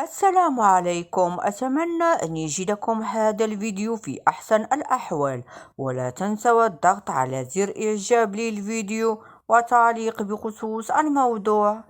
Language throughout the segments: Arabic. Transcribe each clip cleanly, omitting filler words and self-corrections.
السلام عليكم. أتمنى أن يجدكم هذا الفيديو في أحسن الأحوال، ولا تنسوا الضغط على زر إعجاب للفيديو وتعليق بخصوص الموضوع.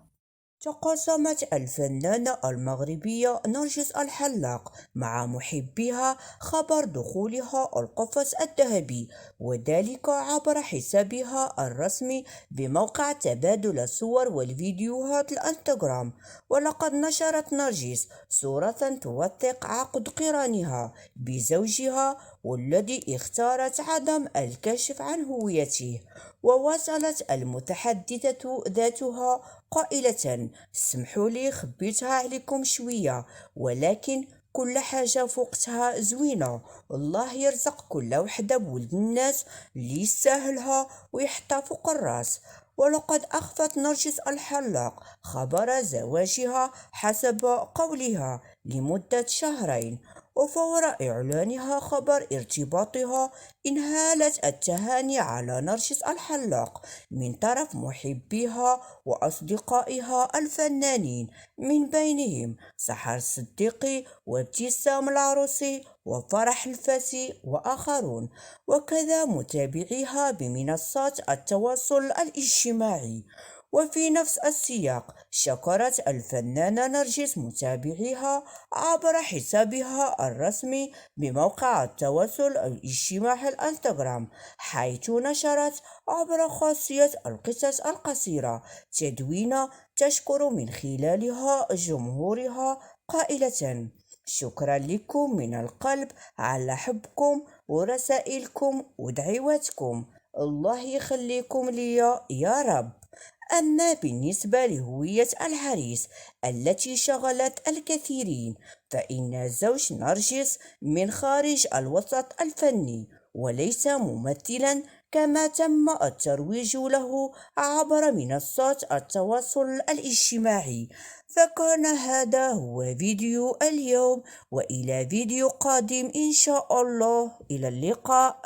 تقاسمت الفنانة المغربية نرجس الحلاق مع محبيها خبر دخولها القفص الذهبي، وذلك عبر حسابها الرسمي بموقع تبادل الصور والفيديوهات الانستغرام. ولقد نشرت نرجس صورة توثق عقد قرانها بزوجها، والذي اختارت عدم الكشف عن هويته. وواصلت المتحدثة ذاتها قائلة: اسمحوا لي خبيتها عليكم شوية، ولكن كل حاجة فوقتها زوينة. الله يرزق كل وحدة بولد الناس اللي يستاهلها ويحطها فوق الراس. ولقد أخفت نرجس الحلاق خبر زواجها حسب قولها لمدة شهرين، وفور إعلانها خبر ارتباطها انهالت التهاني على نرجس الحلاق من طرف محبيها وأصدقائها الفنانين، من بينهم سحر الصديقي وابتسام العروسي وفرح الفاسي وآخرون، وكذا متابعيها بمنصات التواصل الاجتماعي. وفي نفس السياق شكرت الفنانة نرجس متابعيها عبر حسابها الرسمي بموقع التواصل الاجتماعي الانستغرام، حيث نشرت عبر خاصية القصص القصيرة تدوين تشكر من خلالها جمهورها قائلة: شكرا لكم من القلب على حبكم ورسائلكم ودعواتكم، الله يخليكم لي يا رب. أما بالنسبة لهوية العريس التي شغلت الكثيرين، فإن زوج نرجس من خارج الوسط الفني وليس ممثلا كما تم الترويج له عبر منصات التواصل الاجتماعي. فكان هذا هو فيديو اليوم، وإلى فيديو قادم إن شاء الله، إلى اللقاء.